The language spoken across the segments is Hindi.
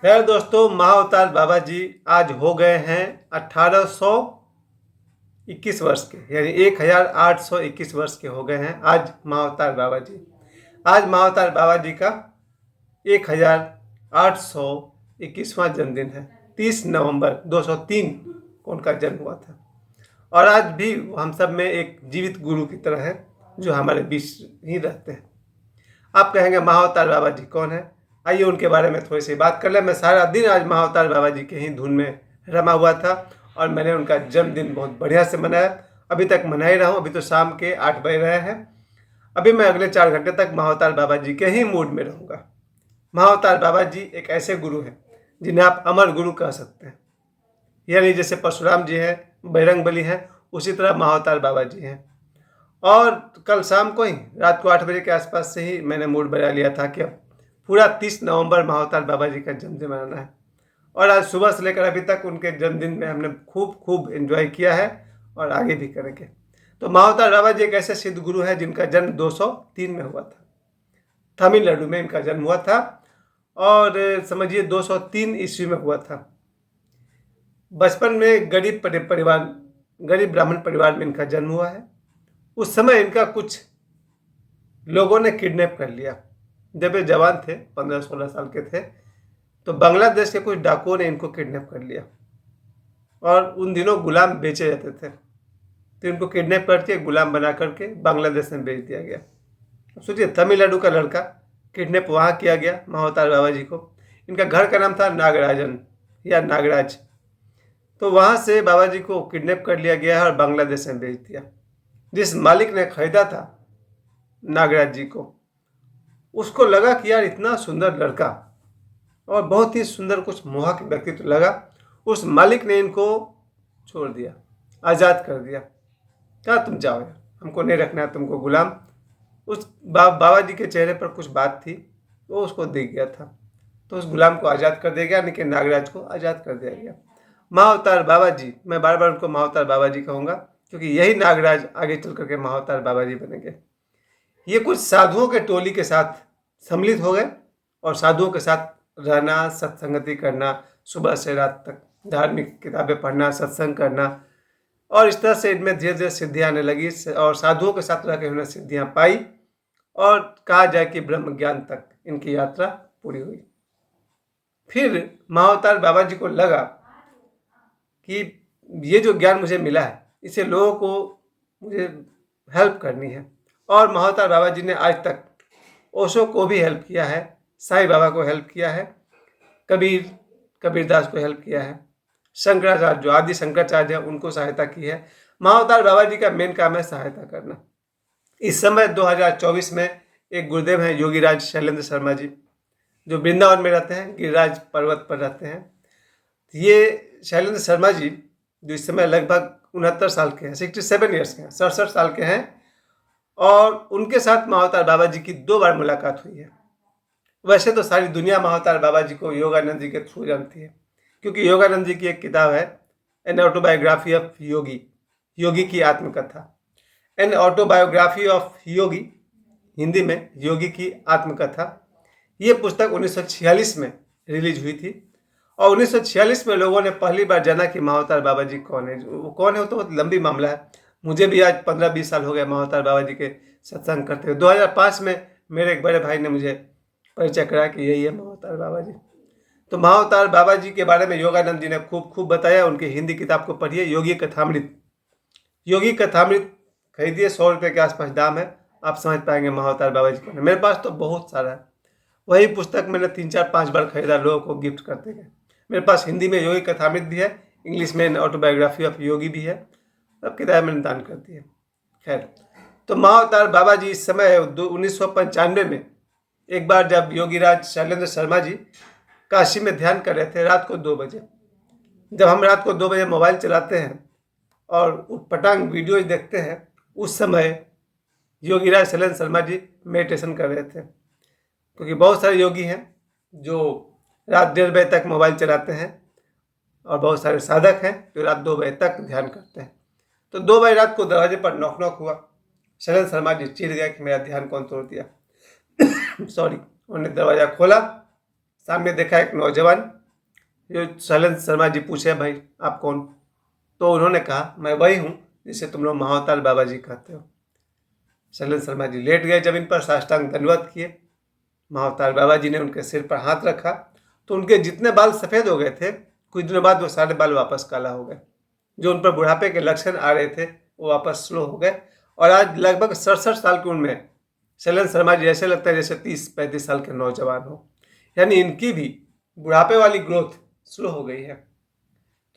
खैर दोस्तों, महाअवतार बाबा जी आज हो गए हैं 1821 वर्ष के, यानी 1821 वर्ष के हो गए हैं आज महाअवतार बाबा जी। आज महाअवतार बाबा जी का 1821वां जन्मदिन है। 30 नवंबर 203 को उनका जन्म हुआ था। और आज भी हम सब में एक जीवित गुरु की तरह है जो हमारे बीच ही रहते हैं। आप कहेंगे महाअवतार बाबा जी कौन है? आइए उनके बारे में थोड़ी सी बात कर लें। मैं सारा दिन आज महाअवतार बाबा जी के ही धुन में रमा हुआ था और मैंने उनका जन्मदिन बहुत बढ़िया से मनाया। अभी तक मना ही रहा हूँ। अभी तो शाम के 8 बज रहे हैं। अभी मैं अगले 4 घंटे तक महाअवतार बाबा जी के ही मूड में रहूँगा। महाअवतार बाबा जी एक ऐसे गुरु हैं जिन्हें आप अमर गुरु कह सकते हैं। यानी जैसे परशुराम जी हैं, बजरंगबली हैं, उसी तरह महाअवतार बाबा जी हैं। और कल शाम को ही रात को 8 बजे के आसपास से ही मैंने मूड बना लिया था कि अब पूरा 30 नवंबर महाअवतार बाबा जी का जन्मदिन मनाना है। और आज सुबह से लेकर अभी तक उनके जन्मदिन में हमने खूब एंजॉय किया है और आगे भी करेंगे। तो महाअवतार बाबा जी एक ऐसे सिद्ध गुरु है जिनका जन्म 203 में हुआ था। तमिलनाडु में इनका जन्म हुआ था और समझिए 203 ईस्वी में हुआ था। बचपन में गरीब ब्राह्मण परिवार में इनका जन्म हुआ है। उस समय इनका कुछ लोगों ने किडनैप कर लिया। जब ये जवान थे, 15-16 साल के थे, तो बांग्लादेश के कुछ डाकुओं ने इनको किडनैप कर लिया। और उन दिनों गुलाम बेचे जाते थे, तो इनको किडनैप करके गुलाम बना करके बांग्लादेश में बेच दिया गया। सोचिए, तमिलनाडु का लड़का किडनैप वहाँ किया गया महाअवतार बाबा जी को। इनका घर का नाम था नागराजन या नागराज। तो वहाँ से बाबा जी को किडनैप कर लिया गया है और बांग्लादेश में बेच दिया। जिस मालिक ने खरीदा था नागराज जी को, उसको लगा कि यार इतना सुंदर लड़का और बहुत ही सुंदर कुछ मोहक व्यक्तित्व लगा। उस मालिक ने इनको छोड़ दिया, आज़ाद कर दिया। क्या तुम जाओ यार, हमको नहीं रखना है तुमको गुलाम। उस बाबा जी के चेहरे पर कुछ बात थी, वो उसको दिख गया था, तो उस गुलाम को आज़ाद कर दिया गया, यानी कि नागराज को आज़ाद कर दिया गया। महाअवतार बाबा जी, मैं बार बार उनको महाअवतार बाबा जी कहूँगा क्योंकि यही नागराज आगे चल करके महाअवतार बाबा जी बनेंगे। ये कुछ साधुओं के टोली के साथ सम्मिलित हो गए और साधुओं के साथ रहना, सत्संगति करना, सुबह से रात तक धार्मिक किताबें पढ़ना, सत्संग करना, और इस तरह से इनमें धीरे धीरे सिद्धियाँ आने लगी और साधुओं के साथ रह के उन्होंने सिद्धियाँ पाई और कहा जाए कि ब्रह्म ज्ञान तक इनकी यात्रा पूरी हुई। फिर महाअवतार बाबा जी को लगा कि ये जो ज्ञान मुझे मिला है, इसे लोगों को मुझे हेल्प करनी है। और महाअवतार बाबा जी ने आज तक ओशो को भी हेल्प किया है, साईं बाबा को हेल्प किया है, कबीरदास को हेल्प किया है, शंकराचार्य जो आदि शंकराचार्य हैं उनको सहायता की है। महाअवतार बाबा जी का मेन काम है सहायता करना। इस समय 2024 में एक गुरुदेव हैं योगीराज शैलेंद्र शर्मा जी, जो वृंदावन में रहते हैं, गिरिराज पर्वत पर रहते हैं। ये शैलेंद्र शर्मा जी जो इस समय लगभग 69 साल के हैं, 67 ईयर्स के हैं, 67 साल के हैं। और उनके साथ महाअवतार बाबा जी की 2 बार मुलाकात हुई है। वैसे तो सारी दुनिया महाअवतार बाबा जी को योगानंद जी के थ्रू जानती है, क्योंकि योगानंद जी की एक किताब है एन ऑटोबायोग्राफी ऑफ योगी, योगी की आत्मकथा। एन ऑटोबायोग्राफी ऑफ योगी, हिंदी में योगी की आत्मकथा। ये पुस्तक 1946 में रिलीज हुई थी और 1946 में लोगों ने पहली बार जाना कि महाअवतार बाबा जी कौन है। वो कौन है वो तो बहुत लंबी मामला है। मुझे भी आज 15-20 साल हो गए महाअवतार बाबा जी के सत्संग करते हुए। 2005 में मेरे एक बड़े भाई ने मुझे परिचय कराया कि यही है महाअवतार बाबा जी। तो महाअवतार बाबा जी के बारे में योगानंद जी ने खूब बताया। उनकी हिंदी किताब को पढ़िए, योगी कथामृत। योगी कथामृत खरीदिए, 100 रुपये के आसपास दाम है। आप समझ पाएंगे महाअवतार बाबा जी कौन है। मेरे पास तो बहुत सारा है। वही पुस्तक मैंने 3-4-5 बार खरीदा, लोगों को गिफ्ट करते गए। मेरे पास हिंदी में योगी कथामृत भी है, इंग्लिश में ऑटोबायोग्राफी ऑफ योगी भी है। सब किताब मैंने दान कर दी है। खैर, तो महाअवतार बाबा जी इस समय 1995 में एक बार जब योगीराज शैलेंद्र शर्मा जी काशी में ध्यान कर रहे थे रात को 2 बजे, जब हम रात को 2 बजे मोबाइल चलाते हैं और उटपटांग वीडियोज देखते हैं, उस समय योगीराज शैलेंद्र शर्मा जी मेडिटेशन कर रहे थे। क्योंकि बहुत सारे योगी हैं जो रात 1:30 बजे तक मोबाइल चलाते हैं और बहुत सारे साधक हैं जो रात 2 बजे तक ध्यान करते हैं। तो 2 बजे रात को दरवाजे पर नॉक नॉक हुआ। शैलेंद्र शर्मा जी चिढ़ गए कि मेरा ध्यान कौन तोड़ दिया। सॉरी। उन्होंने दरवाज़ा खोला सामने देखा एक नौजवान, जो शैलेंद्र शर्मा जी पूछे भाई आप कौन, तो उन्होंने कहा मैं वही हूँ जिसे तुम लोग महाअवतार बाबा जी कहते हो। शैलेंद्र शर्मा जी लेट गए जमीन पर, साष्टांग दंडवत किए। महाअवतार बाबा जी ने उनके सिर पर हाथ रखा तो उनके जितने बाल सफ़ेद हो गए थे, कुछ दिनों बाद वो सारे बाल वापस काला हो गए। जो उन पर बुढ़ापे के लक्षण आ रहे थे वो वापस स्लो हो गए, और आज लगभग 67 साल की उम्र में शैलेंद्र शर्मा जी ऐसे लगता है जैसे 30-35 साल के नौजवान हो। यानी इनकी भी बुढ़ापे वाली ग्रोथ स्लो हो गई है।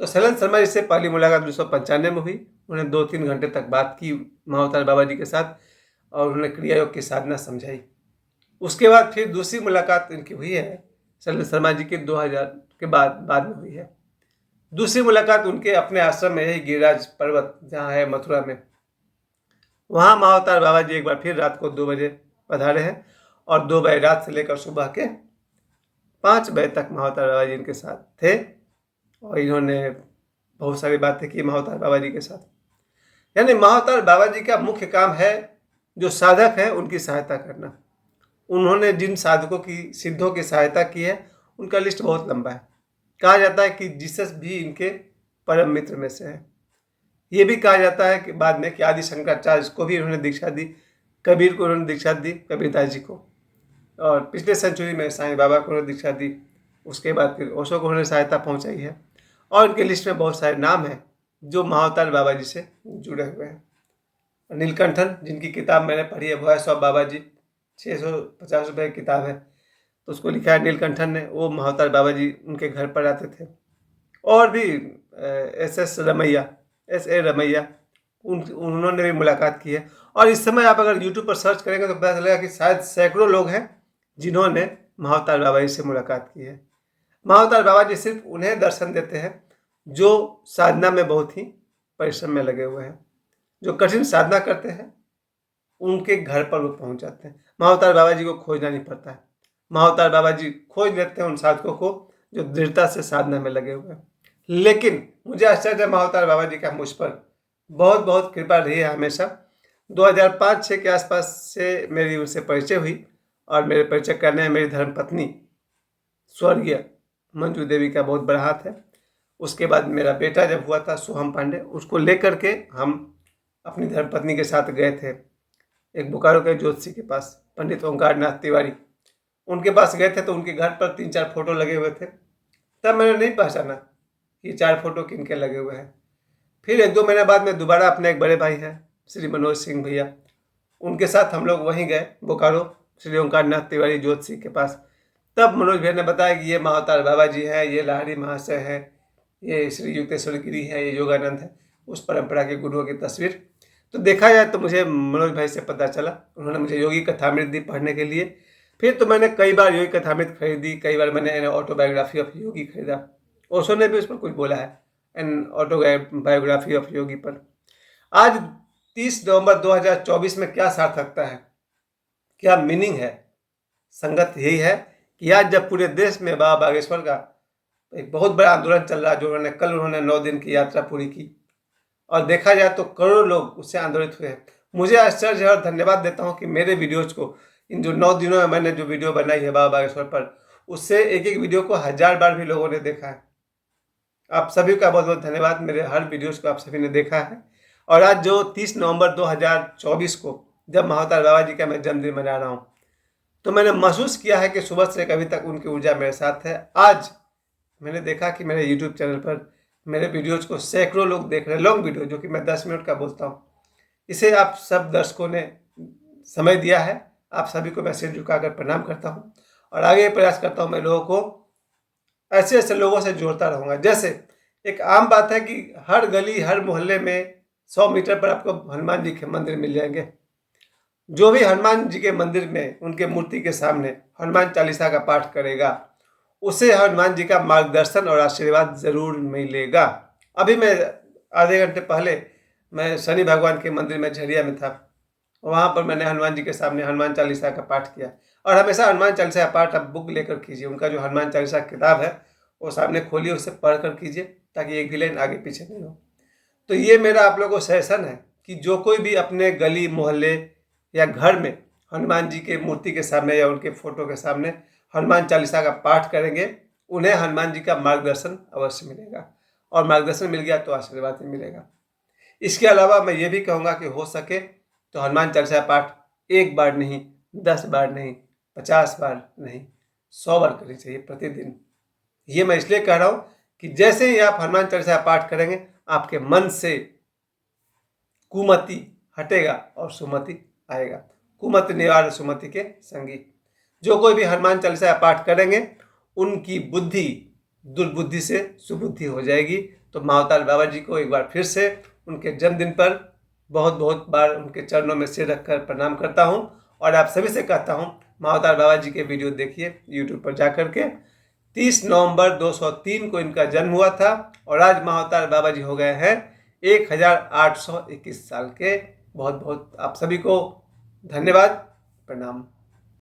तो शैलेंद्र शर्मा जी से पहली मुलाकात 1995 में हुई। उन्होंने 2-3 घंटे तक बात की महाअवतार बाबा जी के साथ, और उन्होंने क्रिया योग की साधना समझाई। उसके बाद फिर दूसरी मुलाकात इनकी हुई है शैलेंद्र शर्मा जी की 2000 के बाद में हुई है। दूसरी मुलाकात उनके अपने आश्रम में, यही गिरिराज पर्वत जहाँ है मथुरा में, वहाँ महाअवतार बाबा जी एक बार फिर रात को 2 बजे पधारे हैं, और 2 बजे रात से लेकर सुबह के 5 बजे तक महाअवतार बाबा जी इनके साथ थे, और इन्होंने बहुत सारी बातें की महाअवतार बाबा जी के साथ। यानी महाअवतार बाबा जी का मुख्य काम है जो साधक है उनकी सहायता करना। उन्होंने जिन साधकों की सिद्धों की सहायता की है उनका लिस्ट बहुत लंबा है। कहा जाता है कि जीसस भी इनके परम मित्र में से है। ये भी कहा जाता है कि बाद में कि आदि शंकराचार्य को भी उन्होंने दीक्षा दी, कबीर को उन्होंने दीक्षा दी, कबीरदास जी को, और पिछले सेंचुरी में साईं बाबा को उन्होंने दीक्षा दी। उसके बाद फिर ओशो को उन्होंने सहायता पहुंचाई है, और उनके लिस्ट में बहुत सारे नाम हैं जो महाअवतार बाबा जी से जुड़े हुए हैं। नीलकंठन, जिनकी किताब मैंने पढ़ी है, वॉइस ऑफ बाबा जी, 650 रुपये की किताब है, तो उसको लिखा है नीलकंठन ने। वो महाअवतार बाबा जी उनके घर पर आते थे। और भी S.A. रमैया, उन्होंने भी मुलाकात की है। और इस समय आप अगर YouTube पर सर्च करेंगे तो पता चलेगा कि शायद सैकड़ों लोग हैं जिन्होंने महाअवतार बाबा जी से मुलाकात की है। महाअवतार बाबा जी सिर्फ उन्हें दर्शन देते हैं जो साधना में बहुत ही परिश्रम में लगे हुए हैं, जो कठिन साधना करते हैं, उनके घर पर वो पहुंच जाते हैं। महाअवतार बाबा जी को खोजना नहीं पड़ता है। महाअवतार बाबा जी खोज लेते हैं उन साधकों को जो दृढ़ता से साधना में लगे हुए हैं। लेकिन मुझे आश्चर्य है महाअवतार बाबा जी का मुझ पर बहुत बहुत कृपा रही है हमेशा। 2005-06 के आसपास से मेरी उनसे परिचय हुई, और मेरे परिचय करने में मेरी धर्मपत्नी स्वर्गीय मंजू देवी का बहुत बड़ा हाथ है। उसके बाद मेरा बेटा जब हुआ था सोहम पांडे, उसको लेकर के हम अपनी धर्मपत्नी के साथ गए थे एक बोकारो के ज्योतिषी के पास, पंडित ओंकार नाथ तिवारी, उनके पास गए थे। तो उनके घर पर 3-4 फोटो लगे हुए थे। तब मैंने नहीं पहचाना कि 4 फोटो किनके लगे हुए हैं। फिर 1-2 महीने बाद में दोबारा अपने एक बड़े भाई हैं श्री मनोज सिंह भैया, उनके साथ हम लोग वहीं गए बोकारो श्री ओंकार नाथ तिवारी ज्योतिषी के पास। तब मनोज भैया ने बताया कि ये महाअवतार बाबा जी हैं, ये लाहड़ी महाशय हैं, ये श्री युक्तेश्वर गिरी है, ये योगानंद है, उस परंपरा के गुरुओं की तस्वीर। तो देखा जाए तो मुझे मनोज भाई से पता चला, उन्होंने मुझे योगी कथामृत दी पढ़ने के लिए। फिर तो मैंने कई बार योगी कथामृत खरीदी, कई बार मैंने ऑटोबायोग्राफी ऑफ योगी खरीदा। ओशो ने भी उस पर कुछ बोला है, एन ऑटोबायोग्राफी ऑफ योगी पर। आज 30 नवंबर 2024 में क्या सार्थकता है, क्या मीनिंग है? संगत यही है कि आज जब पूरे देश में बाबा बागेश्वर का एक बहुत बड़ा आंदोलन चल रहा है, जो उन्होंने 9 दिन की यात्रा पूरी की, और देखा जाए तो करोड़ों लोग उससे आंदोलित हुए हैं। मुझे आश्चर्य है और धन्यवाद देता हूं कि मेरे वीडियोज को, इन जो 9 दिनों में मैंने जो वीडियो बनाई है बाबा बागेश्वर पर, उससे एक एक वीडियो को 1000 बार भी लोगों ने देखा है। आप सभी का बहुत बहुत धन्यवाद। मेरे हर वीडियोज को आप सभी ने देखा है। और आज जो 30 नवंबर 2024 को जब महाअवतार बाबा जी का मैं जन्मदिन मना रहा हूँ, तो मैंने महसूस किया है कि सुबह से कभी तक उनकी ऊर्जा मेरे साथ है। आज मैंने देखा कि मेरे यूट्यूब चैनल पर मेरे वीडियोज को सैकड़ों लोग देख रहे हैं, लॉन्ग वीडियो जो कि मैं 10 मिनट का बोलता हूँ। इसे आप सब दर्शकों ने समय दिया है, आप सभी को मैं सिर झुकाकर प्रणाम करता हूँ, और आगे प्रयास करता हूँ मैं लोगों को ऐसे ऐसे लोगों से जोड़ता रहूँगा। जैसे एक आम बात है कि हर गली हर मोहल्ले में 100 मीटर पर आपको हनुमान जी के मंदिर मिल जाएंगे। जो भी हनुमान जी के मंदिर में उनके मूर्ति के सामने हनुमान चालीसा का पाठ करेगा, उसे हनुमान जी का मार्गदर्शन और आशीर्वाद जरूर मिलेगा। अभी मैं आधे घंटे पहले मैं शनि भगवान के मंदिर में झरिया में था, वहाँ पर मैंने हनुमान जी के सामने हनुमान चालीसा का पाठ किया। और हमेशा हनुमान चालीसा का पाठ आप बुक लेकर कीजिए, उनका जो हनुमान चालीसा किताब है वो सामने खोलिए, उसे पढ़ कर कीजिए, ताकि एक भी लाइन आगे पीछे नहीं हो। तो ये मेरा आप लोगों को सजेशन है कि जो कोई भी अपने गली मोहल्ले या घर में हनुमान जी के मूर्ति के सामने या उनके फोटो के सामने हनुमान चालीसा का पाठ करेंगे उन्हें हनुमान जी का मार्गदर्शन अवश्य मिलेगा, और मार्गदर्शन मिल गया तो आशीर्वाद भी मिलेगा। इसके अलावा मैं ये भी कहूँगा कि हो सके तो हनुमान चालीसा पाठ एक बार नहीं, 10 बार नहीं, 50 बार नहीं, 100 बार करनी चाहिए प्रतिदिन। ये मैं इसलिए कह रहा हूँ कि जैसे ही आप हनुमान चालीसा पाठ करेंगे आपके मन से कुमति हटेगा और सुमति आएगा। कुमति निवार सुमति के संगी। जो कोई भी हनुमान चालीसा पाठ करेंगे उनकी बुद्धि दुर्बुद्धि से सुबुद्धि हो जाएगी। तो महाअवतार बाबा जी को एक बार फिर से उनके जन्मदिन पर बहुत बहुत बार उनके चरणों में सिर रखकर प्रणाम करता हूं, और आप सभी से कहता हूं महाअवतार बाबा जी के वीडियो देखिए यूट्यूब पर जाकर के। 30 नवंबर 203 को इनका जन्म हुआ था, और आज महाअवतार बाबा जी हो गए हैं 1821 साल के। बहुत बहुत आप सभी को धन्यवाद, प्रणाम।